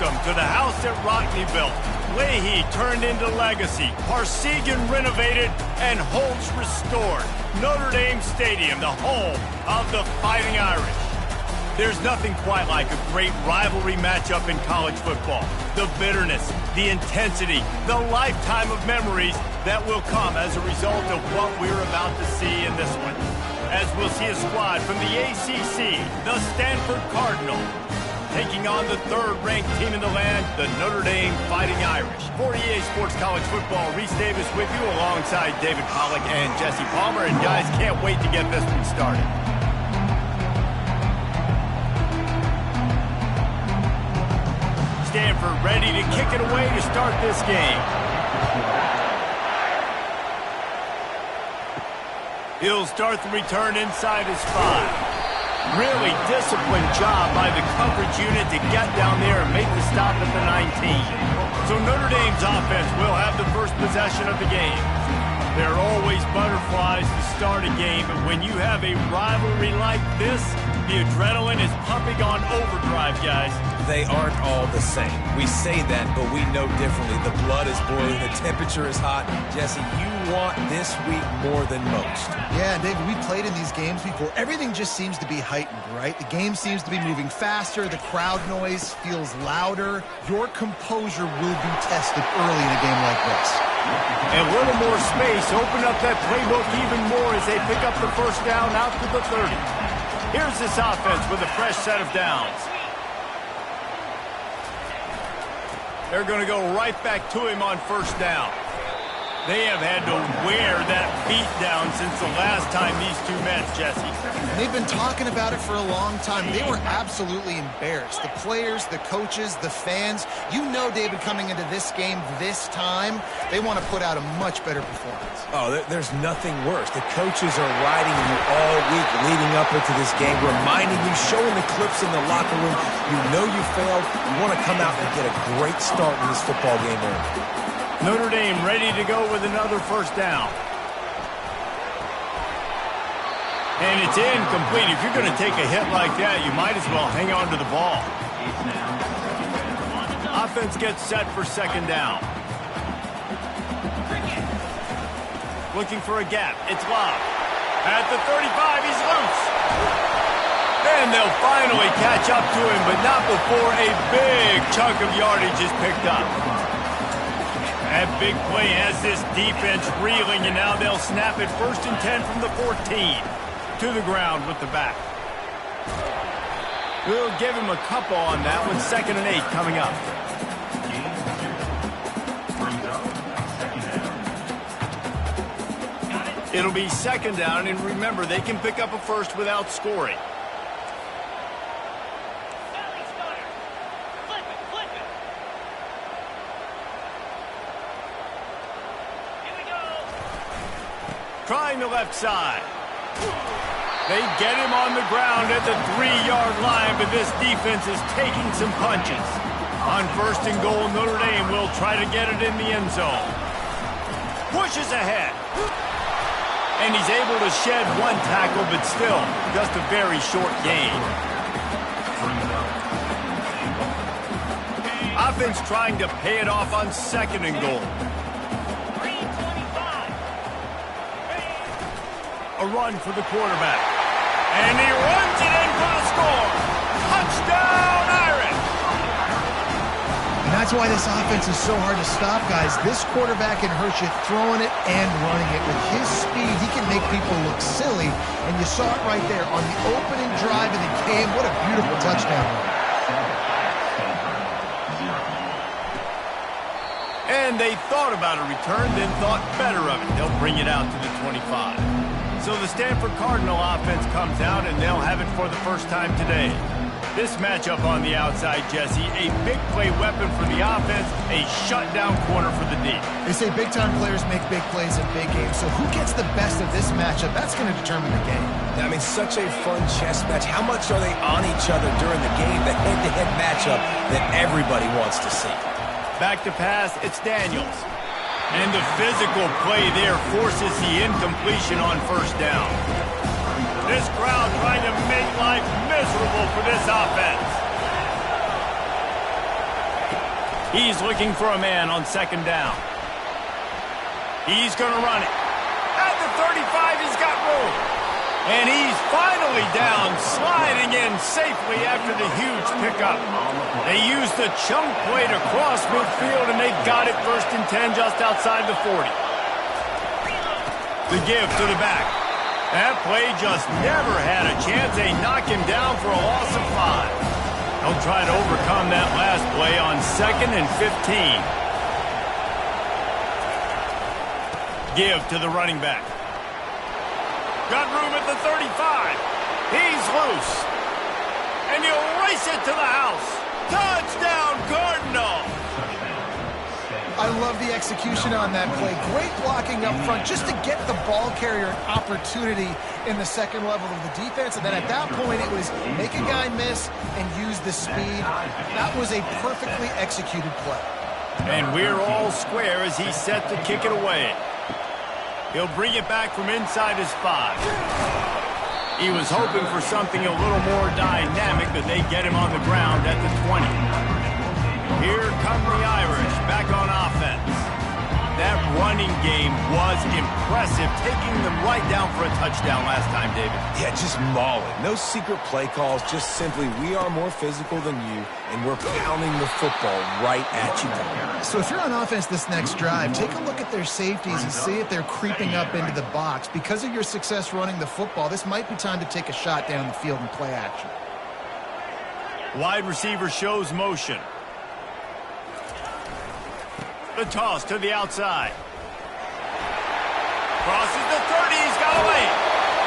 Welcome to the house that Rockney built. Leahy turned into legacy, Parsegan renovated, and Holtz restored. Notre Dame Stadium, the home of the Fighting Irish. There's nothing quite like a great rivalry matchup in college football. The bitterness, the intensity, the lifetime of memories that will come as a result of what we're about to see in this one. As we'll see a squad from the ACC, the Stanford Cardinals, taking on the third-ranked team in the land, the Notre Dame Fighting Irish. For EA Sports College Football, Reese Davis with you alongside David Pollack and Jesse Palmer. And guys, can't wait to get this one started. Stanford ready to kick it away to start this game. He'll start the return inside his 5. Really disciplined job by the coverage unit to get down there and make the stop at the 19. So Notre Dame's offense will have the first possession of the game. There are always butterflies to start a game, and when you have a rivalry like this, the adrenaline is pumping on overdrive, guys. They aren't all the same. We say that, but we know differently. The blood is boiling, the temperature is hot. Jesse, you want this week more than most. Yeah, David, we played in these games before. Everything just seems to be heightened, right? The game seems to be moving faster. The crowd noise feels louder. Your composure will be tested early in a game like this. And a little more space, open up that playbook even more as they pick up the first down out to the 30. Here's this offense with a fresh set of downs. They're going to go right back to him on first down. They have had to wear that beat down since the last time these two met, Jesse. They've been talking about it for a long time. They were absolutely embarrassed. The players, the coaches, the fans. You know, David, coming into this game this time, they want to put out a much better performance. Oh, there's nothing worse. The coaches are riding you all week leading up into this game, reminding you, showing the clips in the locker room. You know you failed. You want to come out and get a great start in this football game early. Notre Dame ready to go with another first down. And it's incomplete. If you're going to take a hit like that, you might as well hang on to the ball. Offense gets set for second down. Looking for a gap. It's Love. At the 35, he's loose. And they'll finally catch up to him, but not before a big chunk of yardage is picked up. That big play has this defense reeling, and now they'll snap it 1st and 10 from the 14. To the ground with the back. We'll give him a couple on that one. 2nd and 8 coming up. It'll be 2nd down, and remember, they can pick up a first without scoring. Trying the left side. They get him on the ground at the 3-yard line, but this defense is taking some punches. On 1st and goal, Notre Dame will try to get it in the end zone. Pushes ahead. And he's able to shed one tackle, but still just a very short gain. Offense trying to pay it off on 2nd and goal. A run for the quarterback. And he runs it in for the score. Touchdown, Irish! And that's why this offense is so hard to stop, guys. This quarterback can hurt you throwing it and running it. With his speed, he can make people look silly. And you saw it right there on the opening drive of the game. What a beautiful touchdown. And they thought about a return, then thought better of it. They'll bring it out to the 25. So the Stanford Cardinal offense comes out, and they'll have it for the first time today. This matchup on the outside, Jesse, a big play weapon for the offense, a shutdown corner for the D. They say big-time players make big plays in big games, so who gets the best of this matchup, that's going to determine the game. I mean, such a fun chess match. How much are they on each other during the game, the head-to-head matchup that everybody wants to see? Back to pass, it's Daniels. And the physical play there forces the incompletion on 1st down. This crowd trying to make life miserable for this offense. He's looking for a man on second down. He's going to run it. At the 35, he's got room. And he's finally down, sliding in safely after the huge pickup. They used the chunk play to cross midfield, and they've got it 1st and 10 just outside the 40. The give to the back. That play just never had a chance. They knock him down for a loss of 5. They'll try to overcome that last play on 2nd and 15. Give to the running back. Got room at the 35. He's loose. And he'll race it to the house. Touchdown, Cardinal! I love the execution on that play. Great blocking up front just to get the ball carrier an opportunity in the second level of the defense. And then at that point, it was make a guy miss and use the speed. That was a perfectly executed play. And we're all square as he's set to kick it away. He'll bring it back from inside his 5. He was hoping for something a little more dynamic, but they get him on the ground at the 20. Here come the Irish back on offense. That running game was impressive, taking them right down for a touchdown last time, David. Yeah, just mauling. No secret play calls, just simply we are more physical than you, and we're pounding the football right at you. So if you're on offense this next drive, take a look at their safeties and see if they're creeping up into the box. Because of your success running the football, this might be time to take a shot down the field and play action. Wide receiver shows motion. The toss to the outside. Crosses the 30. He's got away.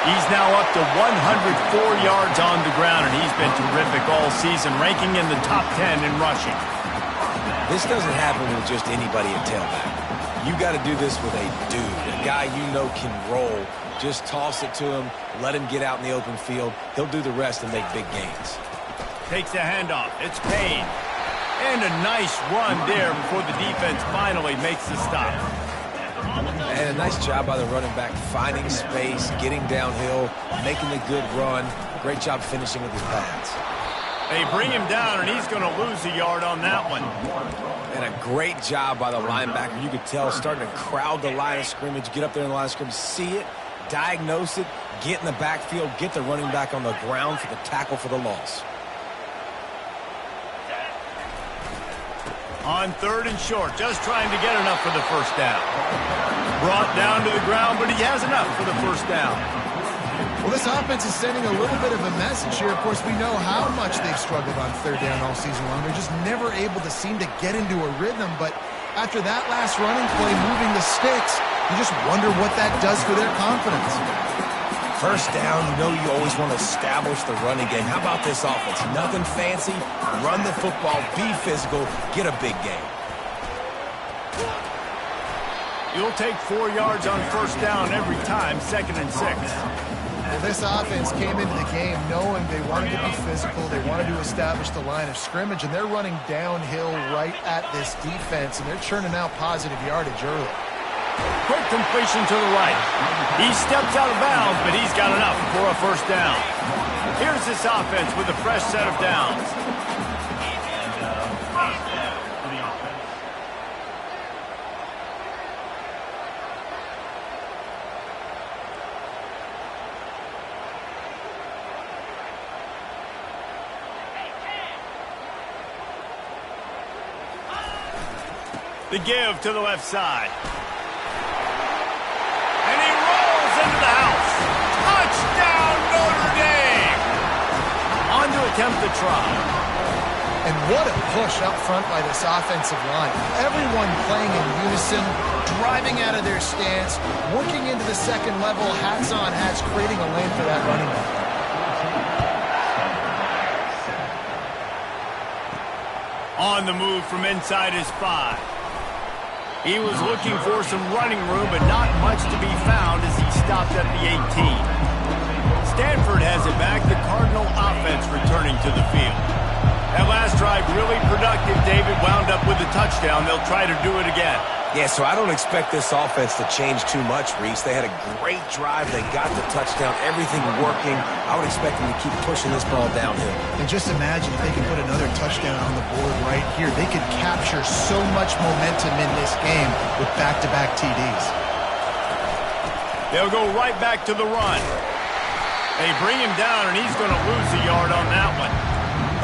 He's now up to 104 yards on the ground, and he's been terrific all season, ranking in the top 10 in rushing. This doesn't happen with just anybody at tailback. You got to do this with a dude, a guy you know can roll. Just toss it to him, let him get out in the open field. He'll do the rest and make big gains. Takes the handoff. It's Payne. And a nice run there before the defense finally makes the stop. And a nice job by the running back, finding space, getting downhill, making a good run. Great job finishing with his pads. They bring him down, and he's going to lose a yard on that one. And a great job by the linebacker. You could tell starting to crowd the line of scrimmage, get up there in the line of scrimmage, see it, diagnose it, get in the backfield, get the running back on the ground for the tackle for the loss. On 3rd and short, just trying to get enough for the first down. Brought down to the ground, but he has enough for the first down. Well, this offense is sending a little bit of a message here. Of course, we know how much they've struggled on 3rd down all season long. They're just never able to seem to get into a rhythm. But after that last running play, moving the sticks, you just wonder what that does for their confidence. First down, you know you always want to establish the running game. How about this offense? Nothing fancy. Run the football, be physical, get a big game. You'll take 4 yards on first down every time, 2nd and 6. Well, this offense came into the game knowing they wanted to be physical, they wanted to establish the line of scrimmage, and they're running downhill right at this defense, and they're churning out positive yardage early. Quick completion to the right. He steps out of bounds, but he's got enough for a first down. Here's this offense with a fresh set of downs. The give to the left side. And he rolls into the house. Touchdown, Notre Dame! On to attempt the try. And what a push up front by this offensive line. Everyone playing in unison, driving out of their stance, working into the second level, hats on hats, creating a lane for that running back. On the move from inside his 5. He was looking for some running room, but not much to be found as he stopped at the 18. Stanford has it back, the Cardinal offense returning to the field. That last drive really productive. David wound up with a touchdown. They'll try to do it again. Yeah, so I don't expect this offense to change too much, Reese. They had a great drive. They got the touchdown, everything working. I would expect them to keep pushing this ball downhill. And just imagine if they can put another touchdown on the board right here. They could capture so much momentum in this game with back-to-back TDs. They'll go right back to the run. They bring him down, and he's going to lose a yard on that one.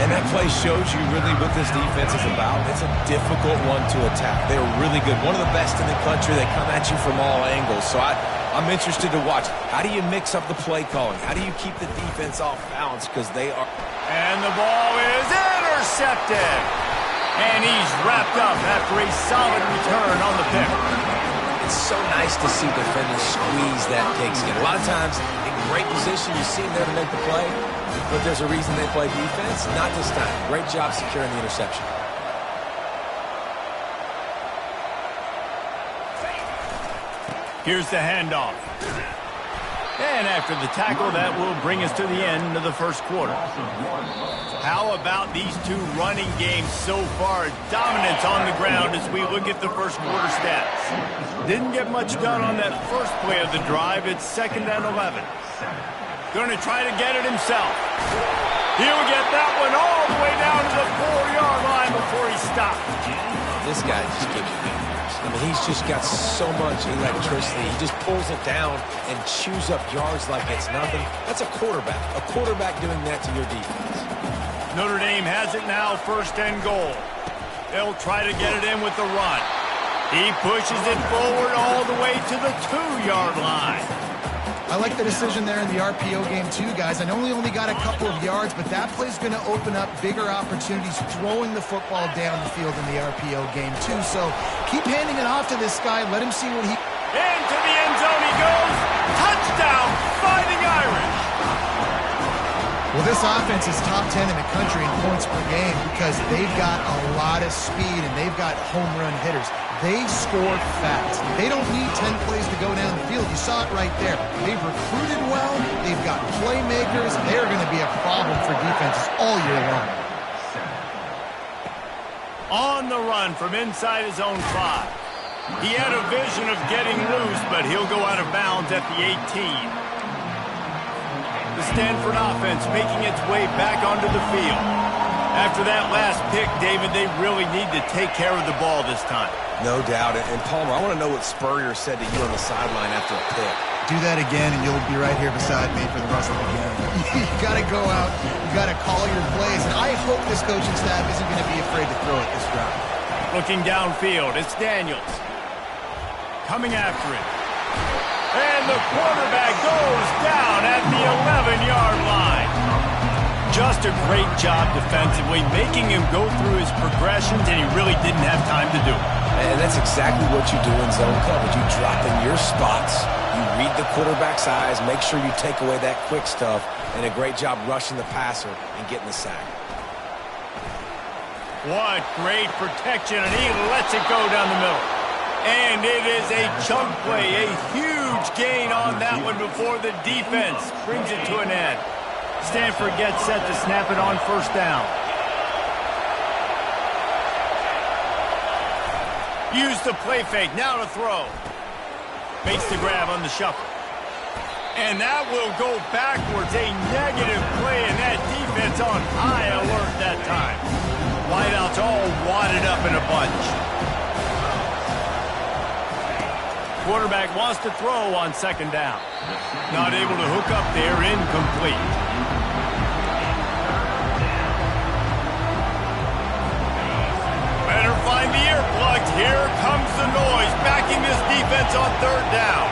And that play shows you really what this defense is about. It's a difficult one to attack. They're really good. One of the best in the country. They come at you from all angles. So I'm interested to watch. How do you mix up the play calling? How do you keep the defense off balance? Because they are... And the ball is intercepted. And he's wrapped up after a solid return on the pick. It's so nice to see defenders squeeze that pigskin. A lot of times, in great position, you see them there to make the play, but there's a reason they play defense. Not this time. Great job securing the interception. Here's the handoff. And after the tackle, that will bring us to the end of the first quarter. How about these two running games so far? Dominance on the ground as we look at the first quarter stats. Didn't get much done on that first play of the drive. It's 2nd and 11. Going to try to get it himself. He'll get that one all the way down to the 4-yard line before he stops. This guy just gives you fingers. I mean, he's just got so much electricity. He just pulls it down and chews up yards like it's nothing. That's a quarterback. A quarterback doing that to your defense. Notre Dame has it now, 1st and goal. They'll try to get it in with the run. He pushes it forward all the way to the 2-yard line. I like the decision there in the RPO game too, guys. I know he only got a couple of yards, but that play's going to open up bigger opportunities throwing the football down the field in the RPO game too. So keep handing it off to this guy. Let him see what he... Into the end zone he goes. Touchdown, Fighting Irish. Well, this offense is top 10 in the country in points per game because they've got a lot of speed and they've got home run hitters. They score fast. They don't need 10 plays to go down the field. You saw it right there. They've recruited well. They've got playmakers. They're going to be a problem for defenses all year long. On the run from inside his own 5. He had a vision of getting loose, but he'll go out of bounds at the 18. The Stanford offense making its way back onto the field. After that last pick, David, they really need to take care of the ball this time. No doubt. And Palmer, I want to know what Spurrier said to you on the sideline after a pick. Do that again, and you'll be right here beside me for the rest of the game. You got to go out. You got to call your plays. And I hope this coaching staff isn't going to be afraid to throw it this round. Looking downfield, it's Daniels. Coming after it. And the quarterback goes down at the 11-yard line. Just a great job defensively, making him go through his progressions, and he really didn't have time to do it. And that's exactly what you do in zone coverage. You drop in your spots, you read the quarterback's eyes, make sure you take away that quick stuff, and a great job rushing the passer and getting the sack. What great protection, and he lets it go down the middle. And it is a chunk play, a huge gain on that one before the defense brings it to an end. Stanford gets set to snap it on 1st down. Use the play fake, now to throw. Makes the grab on the shuffle. And that will go backwards, a negative play, and that defense on high alert that time. Wideouts all wadded up in a bunch. Quarterback wants to throw on 2nd down. Not able to hook up there, incomplete. Better find the earplugs. Here comes the noise, backing this defense on 3rd down.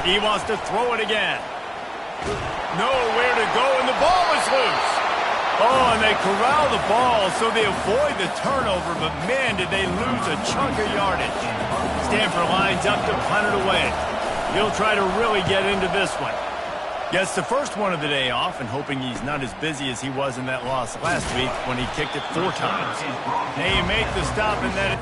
He wants to throw it again. Nowhere to go, and the ball is loose. Oh, and they corral the ball, so they avoid the turnover, but man, did they lose a chunk of yardage. Stanford lines up to punt it away. He'll try to really get into this one. Gets the first one of the day off, and hoping he's not as busy as he was in that loss last week when he kicked it 4 times. They make the stop, and then...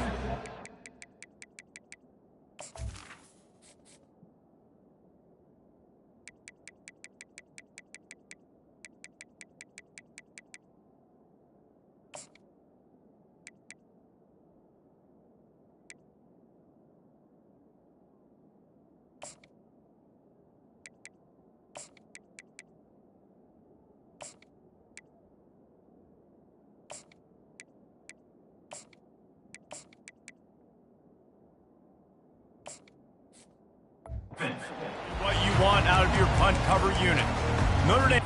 cover unit. Notre Dame.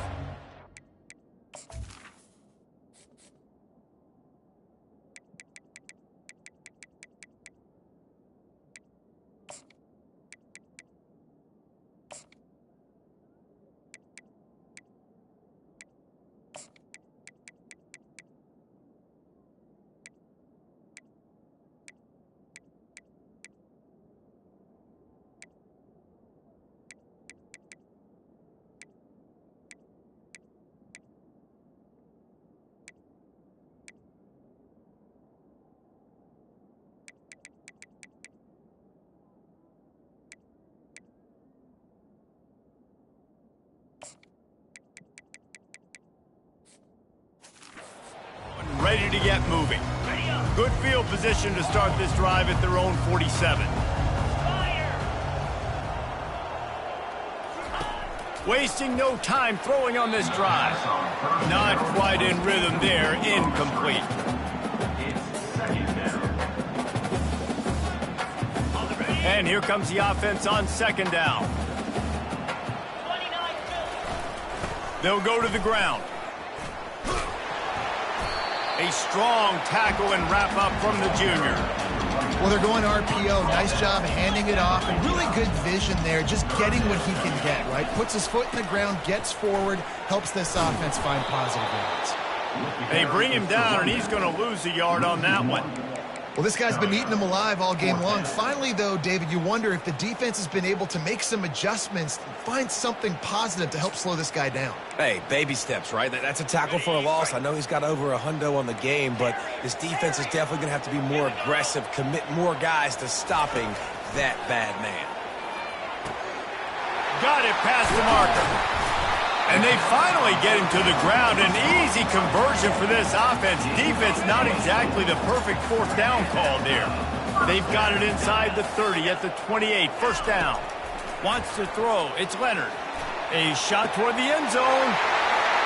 Ready to get moving. Good field position to start this drive at their own 47. Wasting no time throwing on this drive. Not quite in rhythm there, incomplete. And here comes the offense on second down. They'll go to the ground. A strong tackle and wrap up from the junior. Well, they're going RPO. Nice job handing it off, and really good vision there, just getting what he can get, right? Puts his foot in the ground, gets forward, helps this offense find positive yards. They bring him down, and he's going to lose a yard on that one. Well, this guy's been eating them alive all game long. Finally, though, David, you wonder if the defense has been able to make some adjustments, find something positive to help slow this guy down. Hey, baby steps, right? That's a tackle for a loss. I know he's got over $100 on the game, but this defense is definitely going to have to be more aggressive, commit more guys to stopping that bad man. Got it past the marker. And they finally get him to the ground. An easy conversion for this offense. Defense not exactly the perfect fourth down call there. They've got it inside the 30 at the 28. First down. Wants to throw. It's Leonard. A shot toward the end zone.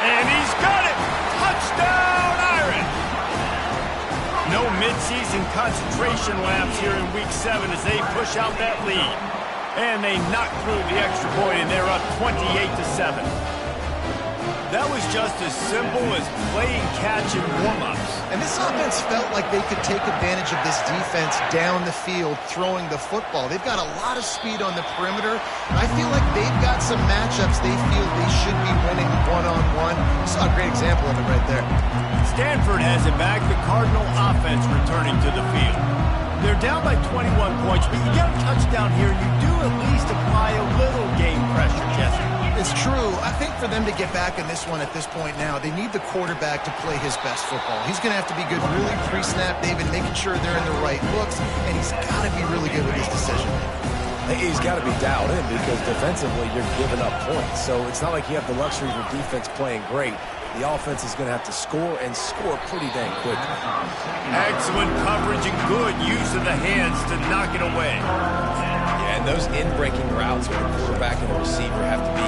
And he's got it. Touchdown, Irish. No midseason concentration lapse here in Week 7 as they push out that lead. And they knock through the extra point, and they're up 28-7. That was just as simple as playing catch in warm-ups. And this offense felt like they could take advantage of this defense down the field, throwing the football. They've got a lot of speed on the perimeter, and I feel like they've got some matchups they feel they should be winning one-on-one. You saw a great example of it right there. Stanford has it back. The Cardinal offense returning to the field. They're down by 21 points, but you get a touchdown here, you do at least apply a little game pressure, Jesse. It's true. I think for them to get back in this one at this point now, they need the quarterback to play his best football. He's going to have to be good really pre-snap, David, making sure they're in the right looks, and he's got to be really good with his decision. He's got to be dialed in because defensively you're giving up points. So it's not like you have the luxury of defense playing great. The offense is going to have to score and score pretty dang quick. Excellent coverage and good use of the hands to knock it away. Yeah, and those in-breaking routes where the quarterback and the receiver have to be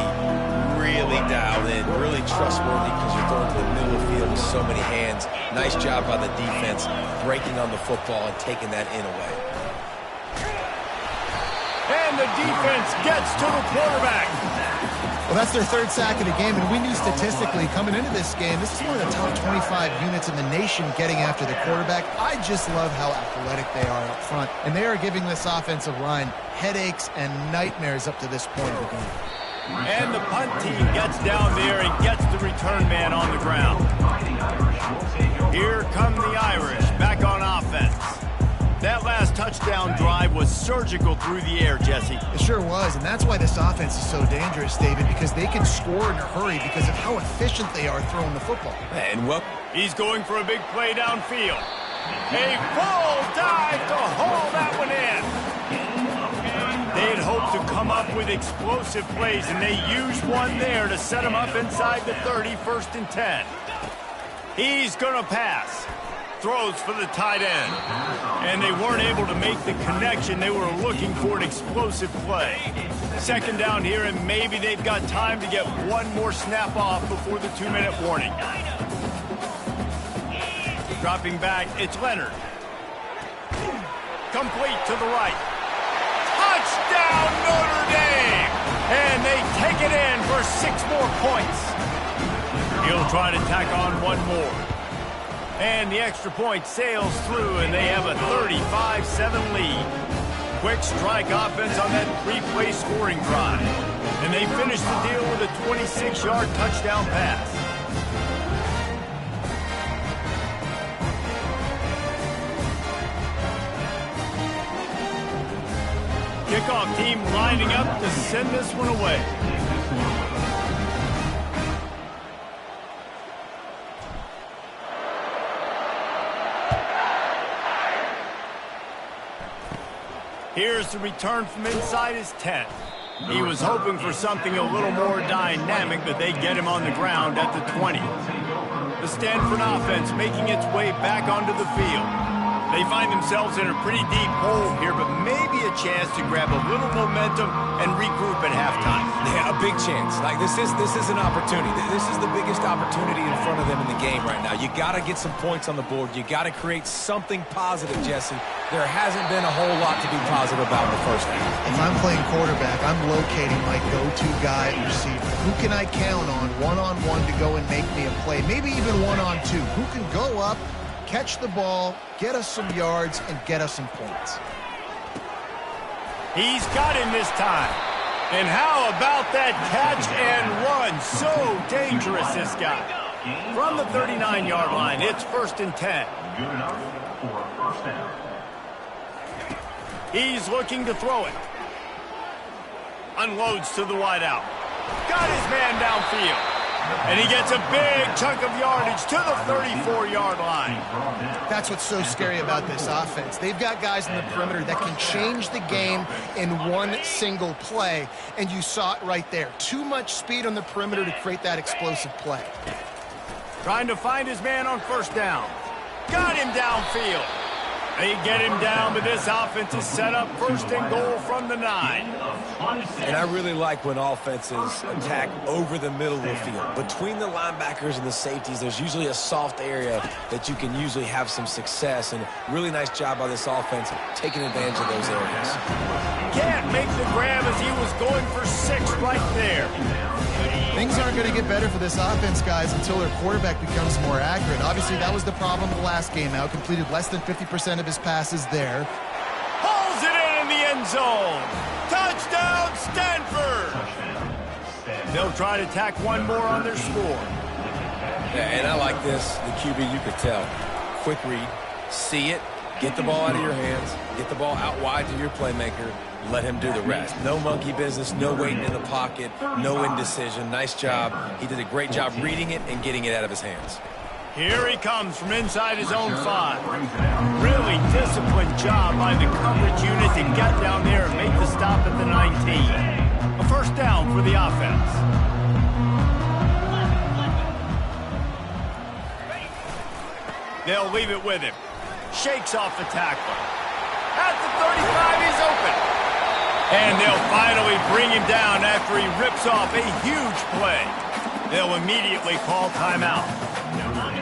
really dialed in, really trustworthy because you're throwing to the middle of the field with so many hands. Nice job by the defense breaking on the football and taking that in away. And the defense gets to the quarterback. Well, that's their third sack of the game, and we knew statistically coming into this game, this is one of the top 25 units in the nation getting after the quarterback. I just love how athletic they are up front, and they are giving this offensive line headaches and nightmares up to this point of the game. And the punt team gets down there and gets the return man on the ground. Here come the Irish back on offense. That last touchdown drive was surgical through the air, Jesse. It sure was, and that's why this offense is so dangerous, David, because they can score in a hurry because of how efficient they are throwing the football. And well, he's going for a big play downfield. A full dive to haul that one in. They had hoped to come up with explosive plays, and they used one there to set them up inside the 30, 1st and 10. He's going to pass. Throws for the tight end. And they weren't able to make the connection. They were looking for an explosive play. Second down here, and maybe they've got time to get one more snap off before the 2-minute warning. Dropping back, it's Leonard. Complete to the right. Touchdown, Notre Dame! And they take it in for 6 more points. He'll try to tack on one more. And the extra point sails through, and they have a 35-7 lead. Quick strike offense on that 3-play scoring drive. And they finish the deal with a 26-yard touchdown pass. Kickoff team lining up to send this one away. Here's the return from inside his 10. He was hoping for something a little more dynamic, but they get him on the ground at the 20. The Stanford offense making its way back onto the field. They find themselves in a pretty deep hole here, but maybe a chance to grab a little momentum and regroup at halftime. Yeah, a big chance. Like, this is an opportunity. This is the biggest opportunity in front of them in the game right now. You got to get some points on the board. You got to create something positive, Jesse. There hasn't been a whole lot to be positive about in the first half. If I'm playing quarterback, I'm locating my go-to guy at receiver. Who can I count on one-on-one to go and make me a play? Maybe even one-on-two. Who can go up, catch the ball, get us some yards, and get us some points? He's got him this time. And how about that catch and run? So dangerous, this guy. From the 39-yard line, it's 1st and 10. Good enough for a first down. He's looking to throw it. Unloads to the wideout. Got his man downfield. And he gets a big chunk of yardage to the 34-yard line. That's what's so scary about this offense. They've got guys in the perimeter that can change the game in one single play, and you saw it right there. Too much speed on the perimeter to create that explosive play. Trying to find his man on 1st down. Got him downfield. They get him down, but this offense is set up 1st and goal from the 9. And I really like when offenses attack over the middle of the field. Between the linebackers and the safeties, there's usually a soft area that you can usually have some success. And really nice job by this offense taking advantage of those areas. Can't make the grab as he was going for 6 right there. Things aren't going to get better for this offense, guys, until their quarterback becomes more accurate. Obviously, that was the problem the last game out. Completed less than 50% of his passes there. Hauls it in the end zone. Touchdown, Stanford. They'll try to tack one more on their score. Yeah, and I like this. The QB, you could tell. Quick read, see it, get the ball out of your hands, get the ball out wide to your playmaker, let him do the rest. No monkey business, no waiting in the pocket, no indecision. Nice job. He did a great job reading it and getting it out of his hands. Here he comes from inside his own 5. Really disciplined job by the coverage unit to get down there and make the stop at the 19. A 1st down for the offense. They'll leave it with him. Shakes off the tackle. At the 35, he's open. And they'll finally bring him down after he rips off a huge play. They'll immediately call timeout.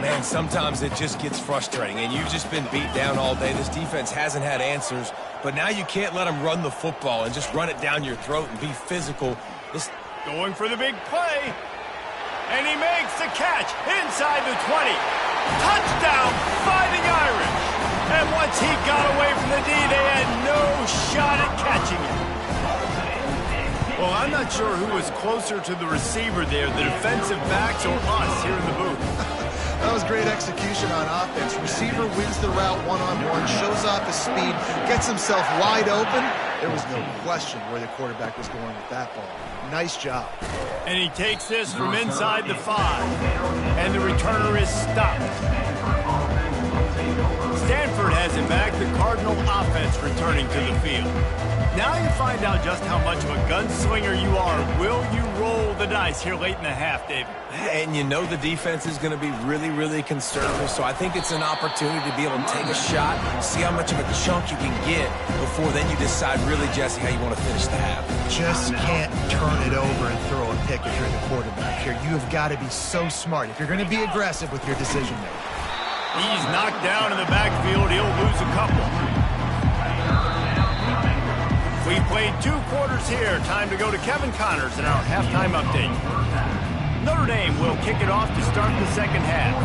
Man, sometimes it just gets frustrating, and you've just been beat down all day. This defense hasn't had answers, but now you can't let them run the football and just run it down your throat and be physical. Going for the big play. And he makes the catch inside the 20. Touchdown, Fighting Irish. And once he got away from the D, they had no shot at catching him. Well, I'm not sure who was closer to the receiver there, the defensive backs or us here in the booth. That was great execution on offense. Receiver wins the route one-on-one, shows off his speed, gets himself wide open. There was no question where the quarterback was going with that ball. Nice job. And he takes this from inside the 5. And the returner is stopped. Stanford has it back, the Cardinal offense returning to the field. Now you find out just how much of a gunslinger you are. Will you roll the dice here late in the half, David? And you know the defense is going to be really, really conservative, so I think it's an opportunity to be able to take a shot, see how much of a chunk you can get before then you decide really, Jesse, how you want to finish the half. Just can't turn it over and throw a pick if you're the quarterback here. You have got to be so smart if you're going to be aggressive with your decision-making. He's knocked down in the backfield. He'll lose a couple. We played 2 quarters here. Time to go to Kevin Connors in our halftime update. Notre Dame will kick it off to start the second half.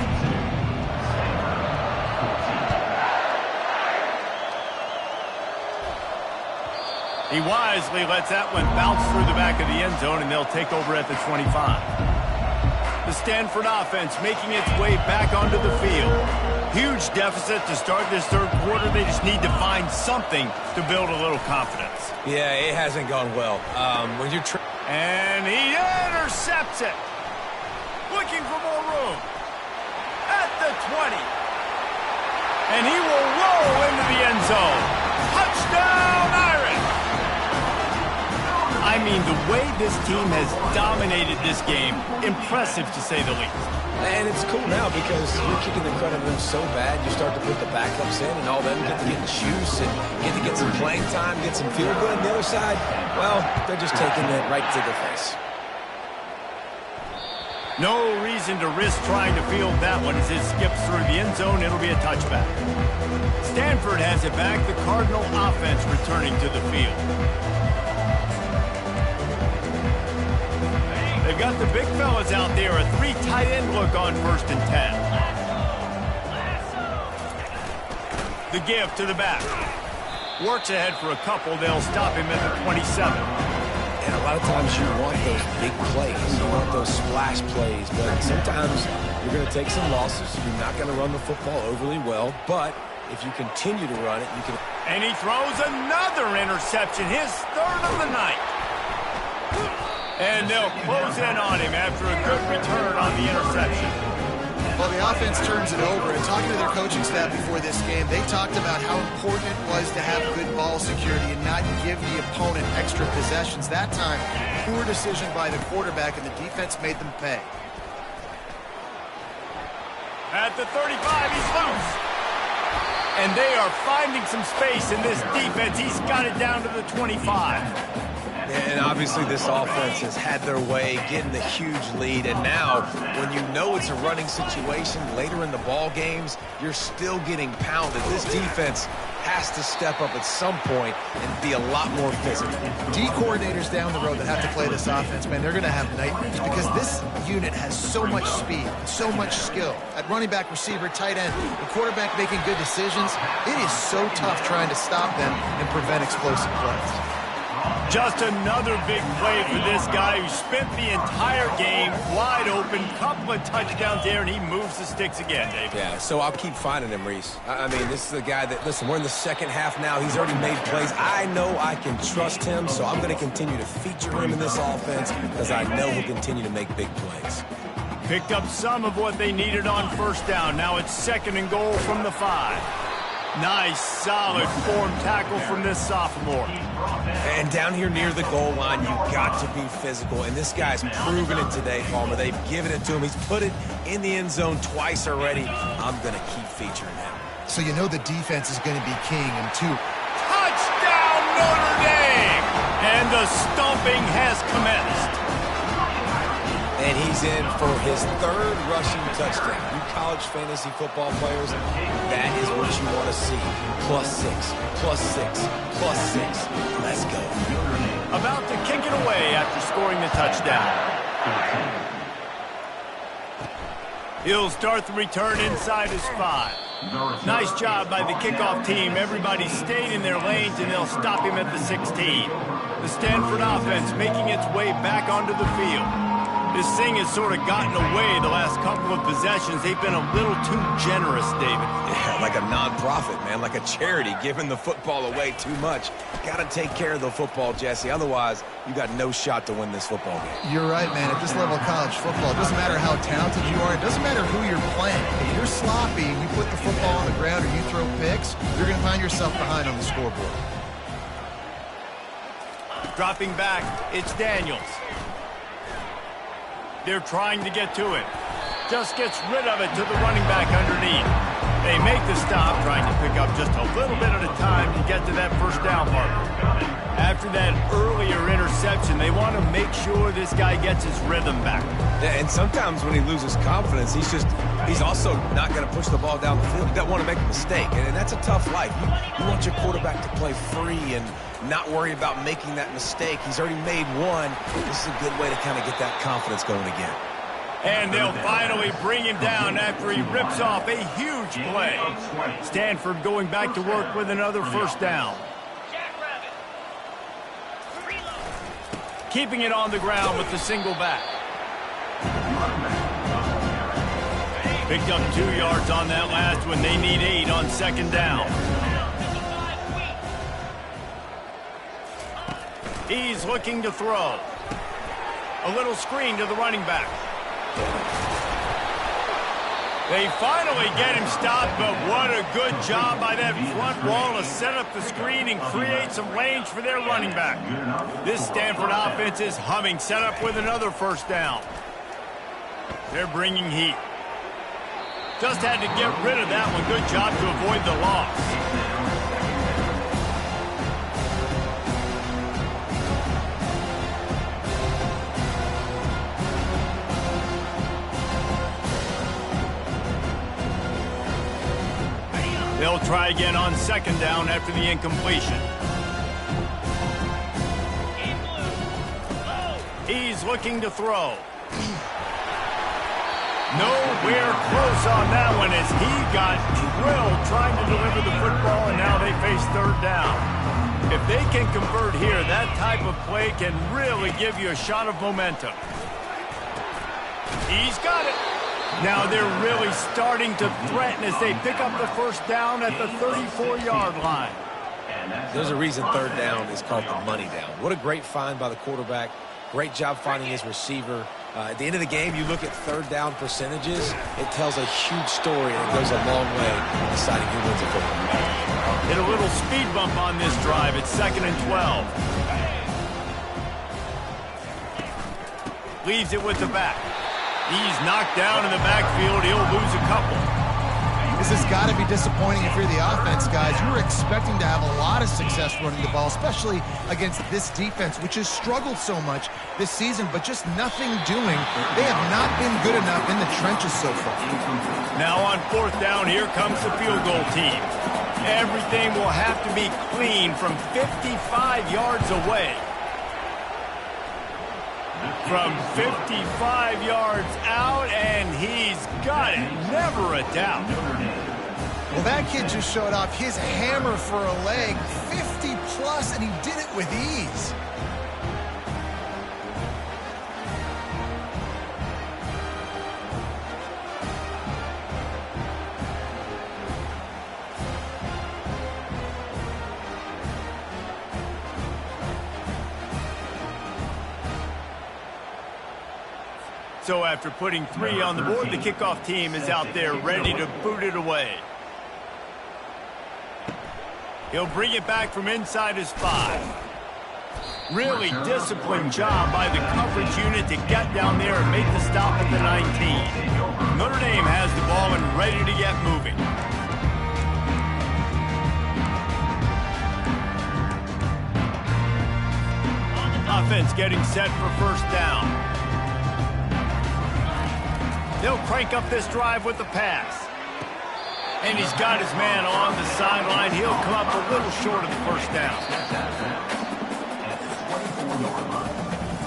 He wisely lets that one bounce through the back of the end zone, and they'll take over at the 25. The Stanford offense making its way back onto the field. Huge deficit to start this third quarter. They just need to find something to build a little confidence. Yeah, it hasn't gone well. When you're and he intercepts it. Looking for more room. At the 20. And he will roll into the end zone. Touchdown, Irish! I mean, the way this team has dominated this game, impressive to say the least. And it's cool now because you're kicking the crud out of them so bad, you start to put the backups in, and all them get to get juice and get to get some playing time, get some feel good. On the other side, well, they're just taking it right to the face. No reason to risk trying to field that one as it skips through the end zone. It'll be a touchback. Stanford has it back. The Cardinal offense returning to the field. They've got the big fellas out there. A 3 tight end look on 1st and 10. The give to the back. Works ahead for a couple. They'll stop him at the 27. And a lot of times you want those big plays. You want those splash plays. But sometimes you're going to take some losses. You're not going to run the football overly well. But if you continue to run it, you can... And he throws another interception. His 3rd of the night. And they'll close in on him after a good return on the interception. Well, the offense turns it over, and talking to their coaching staff before this game, they talked about how important it was to have good ball security and not give the opponent extra possessions. That time, poor decision by the quarterback, and the defense made them pay. At the 35, he's loose. And they are finding some space in this defense. He's got it down to the 25. And obviously this offense has had their way, getting the huge lead. And now, when you know it's a running situation later in the ball games, you're still getting pounded. This defense has to step up at some point and be a lot more physical. D coordinators down the road that have to play this offense, man, they're going to have nightmares because this unit has so much speed and so much skill. At running back, receiver, tight end, the quarterback making good decisions, it is so tough trying to stop them and prevent explosive plays. Just another big play for this guy who spent the entire game wide open. Couple of touchdowns there, and he moves the sticks again, Dave. Yeah, so I'll keep finding him, Reese. I mean, this is a guy that, listen, we're in the second half now. He's already made plays. I know I can trust him, so I'm going to continue to feature him in this offense because I know he'll continue to make big plays. Picked up some of what they needed on 1st down. Now it's 2nd and goal from the 5. Nice, solid form tackle from this sophomore. And down here near the goal line, you've got to be physical. And this guy's proven it today, Palmer. They've given it to him. He's put it in the end zone twice already. I'm going to keep featuring him. So you know the defense is going to be king in 2. Touchdown, Notre Dame! And the stomping has commenced. And he's in for his 3rd rushing touchdown. You college fantasy football players, that is what you want to see. +6, +6, +6. Let's go. About to kick it away after scoring the touchdown. He'll start the return inside his 5. Nice job by the kickoff team. Everybody stayed in their lanes, and they'll stop him at the 16. The Stanford offense making its way back onto the field. This thing has sort of gotten away the last couple of possessions. They've been a little too generous, David. Yeah, like a non-profit, man, like a charity, giving the football away too much. Got to take care of the football, Jesse. Otherwise, you got no shot to win this football game. You're right, man. At this level of college football, it doesn't matter how talented you are. It doesn't matter who you're playing. If you're sloppy and you put the football on the ground or you throw picks, you're going to find yourself behind on the scoreboard. Dropping back, it's Daniels. They're trying to get to it. Just gets rid of it to the running back underneath. They make the stop, trying to pick up just a little bit at a time to get to that 1st down marker. After that earlier interception, they want to make sure this guy gets his rhythm back. Yeah, and sometimes when he loses confidence, he's also not going to push the ball down the field. He doesn't want to make a mistake, and that's a tough life. You want your quarterback to play free and not worry about making that mistake. He's already made one. This is a good way to kind of get that confidence going again. And they'll finally bring him down after he rips off a huge play. Stanford going back to work with another first down. Keeping it on the ground with the single back. Picked up 2 yards on that last one. They need 8 on second down. He's looking to throw. A little screen to the running back. They finally get him stopped, but what a good job by that front wall to set up the screen and create some range for their running back. This Stanford offense is humming, set up with another first down. They're bringing heat. Just had to get rid of that one. Good job to avoid the loss. They'll try again on second down after the incompletion. He's looking to throw. Nowhere close on that one as he got drilled trying to deliver the football, and now they face third down. If they can convert here, that type of play can really give you a shot of momentum. He's got it. Now they're really starting to threaten as they pick up the first down at the 34-yard line. There's a reason third down is called the money down. What a great find by the quarterback. Great job finding his receiver. At the end of the game, you look at third down percentages, it tells a huge story, and it goes a long way in deciding who wins a football game. Hit a little speed bump on this drive. It's 2nd and 12. Leaves it with the back. He's knocked down in the backfield. He'll lose a couple. This has got to be disappointing if you're the offense, guys. You were expecting to have a lot of success running the ball, especially against this defense, which has struggled so much this season, but just nothing doing. They have not been good enough in the trenches so far. Now on fourth down, here comes the field goal team. Everything will have to be clean from 55 yards away. From 55 yards out, and he's got it. Never a doubt. Well, that kid just showed off his hammer for a leg, 50-plus, and he did it with ease. So after putting 3 on the board, the kickoff team is out there ready to boot it away. He'll bring it back from inside his 5. Really disciplined job by the coverage unit to get down there and make the stop at the 19. Notre Dame has the ball and ready to get moving. Offense getting set for first down. They'll crank up this drive with the pass. And he's got his man on the sideline. He'll come up a little short of the first down.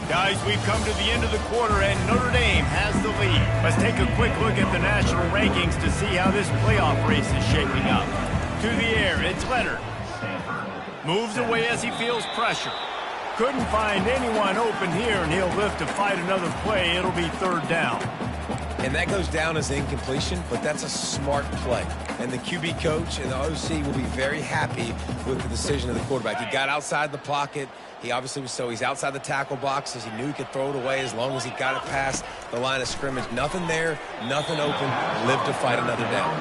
Guys, we've come to the end of the quarter, and Notre Dame has the lead. Let's take a quick look at the national rankings to see how this playoff race is shaping up. To the air, it's Leonard. Moves away as he feels pressure. Couldn't find anyone open here, and he'll lift to fight another play. It'll be third down. And that goes down as incompletion, but that's a smart play. And the QB coach and the OC will be very happy with the decision of the quarterback. He got outside the pocket. He obviously was he's outside the tackle boxes. He knew he could throw it away as long as he got it past the line of scrimmage. Nothing there, nothing open. Live to fight another down.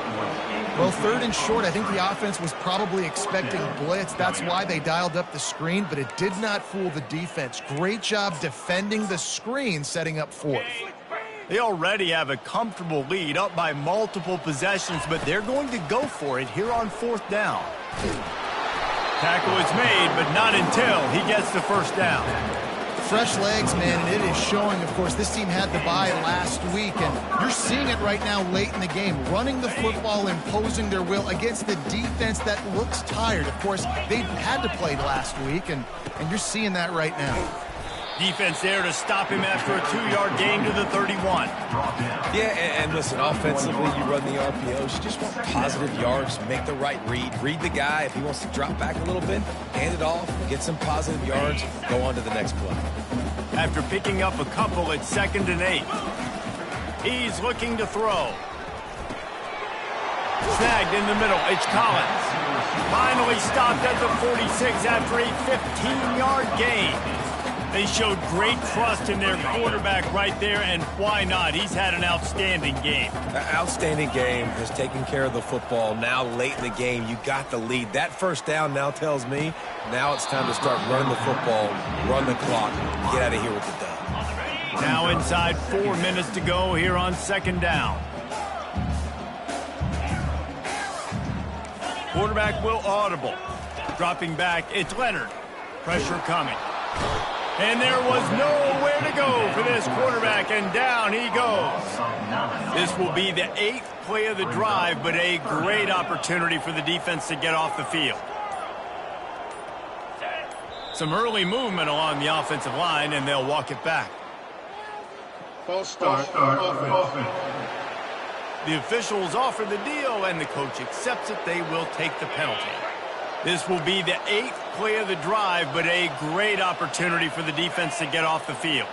Well, third and short, I think the offense was probably expecting blitz. That's why they dialed up the screen, but it did not fool the defense. Great job defending the screen, setting up fourth. They already have a comfortable lead up by multiple possessions, but they're going to go for it here on fourth down. Tackle is made, but not until he gets the first down. Fresh legs, man, and it is showing. Of course, this team had the bye last week, and you're seeing it right now late in the game. Running the football, imposing their will against the defense that looks tired. Of course, they had to play last week, and you're seeing that right now. Defense there to stop him after a 2-yard gain to the 31. Yeah, and listen, offensively, you run the RPOs. You just want positive yards, make the right read the guy. If he wants to drop back a little bit, hand it off, get some positive yards, go on to the next play. After picking up a couple at 2nd and 8. He's looking to throw. Snagged in the middle. It's Collins. Finally stopped at the 46 after a 15-yard gain. They showed great trust in their quarterback right there, and why not? He's had an outstanding game. Outstanding game, has taken care of the football. Now late in the game, you got the lead. That first down now tells me now it's time to start running the football, run the clock, get out of here with the dub. Now inside 4 minutes to go here on 2nd down. Quarterback will audible. Dropping back, it's Leonard. Pressure coming. And there was nowhere to go for this quarterback, and down he goes. This will be the 8th play of the drive, but a great opportunity for the defense to get off the field. Some early movement along the offensive line, and they'll walk it back. False start. Offense. The officials offer the deal, and the coach accepts it. They will take the penalty. This will be the 8th play of the drive, but a great opportunity for the defense to get off the field.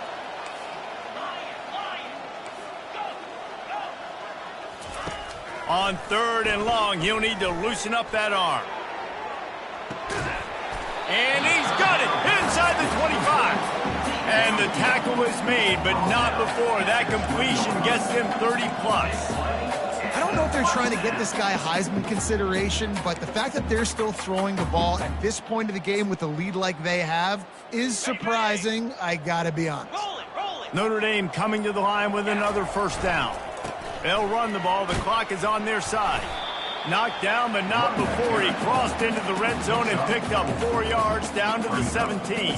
On 3rd and long, he'll need to loosen up that arm. And he's got it inside the 25. And the tackle is made, but not before. That completion gets them 30+. I don't know if they're trying to get this guy Heisman consideration, but the fact that they're still throwing the ball at this point of the game with a lead like they have is surprising, I gotta be honest. Notre Dame coming to the line with another 1st down. They'll run the ball. The clock is on their side. Knocked down, but not before he crossed into the red zone and picked up 4 yards down to the 17.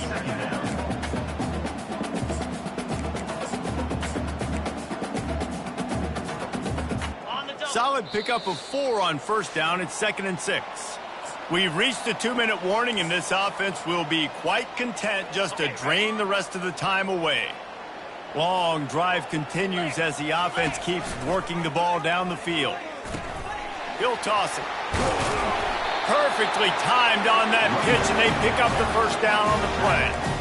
Solid pickup of 4 on 1st down. It's 2nd and 6. We've reached the 2-minute warning, and this offense will be quite content just to drain the rest of the time away. Long drive continues as the offense keeps working the ball down the field. He'll toss it. Perfectly timed on that pitch, and they pick up the 1st down on the play.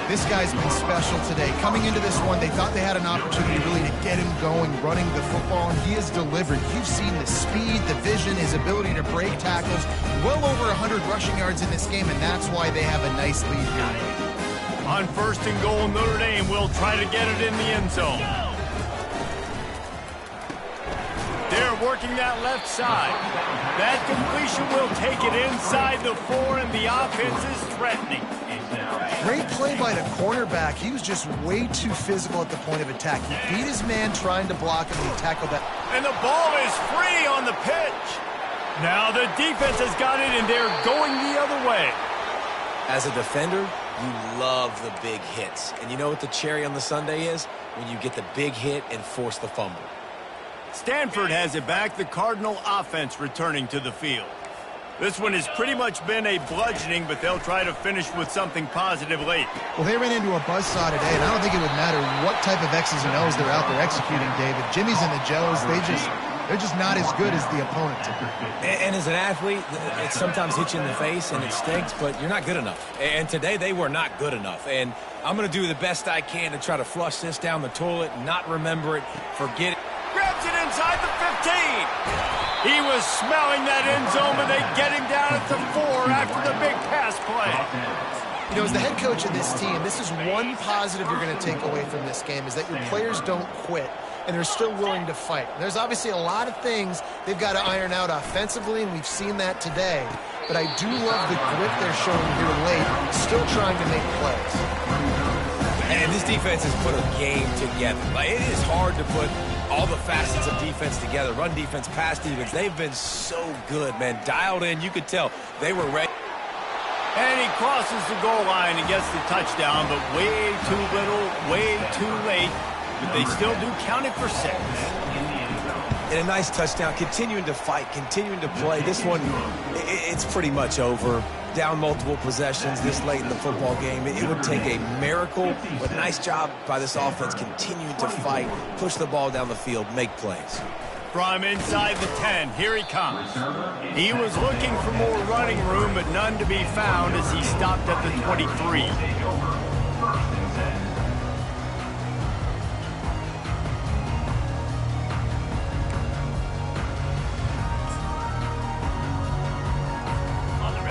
This guy's been special today. Coming into this one, they thought they had an opportunity really to get him going, running the football, and he has delivered. You've seen the speed, the vision, his ability to break tackles. Well over 100 rushing yards in this game, and that's why they have a nice lead here. On 1st and goal, Notre Dame will try to get it in the end zone. They're working that left side. That completion will take it inside the 4, and the offense is threatening. Great play by the cornerback. He was just way too physical at the point of attack. He beat his man trying to block him, and he tackled that. And the ball is free on the pitch. Now the defense has got it, and they're going the other way. As a defender, you love the big hits. And you know what the cherry on the sundae is? When you get the big hit and force the fumble. Stanford has it back. The Cardinal offense returning to the field. This one has pretty much been a bludgeoning, but they'll try to finish with something positive late. Well, they ran into a buzzsaw today, and I don't think it would matter what type of X's and O's they're out there executing, David. Jimmy's and the Joes, they're just not as good as the opponent. And as an athlete, it sometimes hits you in the face, and it stinks, but you're not good enough. And today, they were not good enough. And I'm going to do the best I can to try to flush this down the toilet, not remember it, forget it. Grabs it inside the 15. He was smelling that end zone, but they get him down at the 4 after the big pass play. You know, as the head coach of this team, this is one positive you're going to take away from this game, is that your players don't quit, and they're still willing to fight. There's obviously a lot of things they've got to iron out offensively, and we've seen that today. But I do love the grit they're showing here late, still trying to make plays. And this defense has put a game together. Like, it is hard to put all the facets of defense together. Run defense, pass defense. They've been so good, man. Dialed in. You could tell they were ready. And he crosses the goal line and gets the touchdown, but way too little, way too late. But they still do count it for 6. And a nice touchdown, continuing to fight, continuing to play. This one, it's pretty much over. Down multiple possessions this late in the football game. It would take a miracle, but nice job by this offense continuing to fight, push the ball down the field, make plays. From inside the 10, here he comes. He was looking for more running room, but none to be found as he stopped at the 23.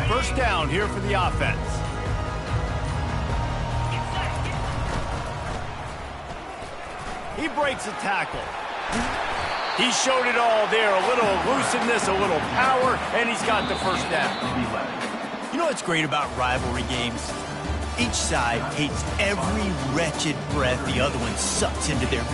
First down here for the offense. He breaks a tackle. He showed it all there. A little elusiveness, a little power, and he's got the first down. You know what's great about rivalry games? Each side hates every wretched breath the other one sucks into their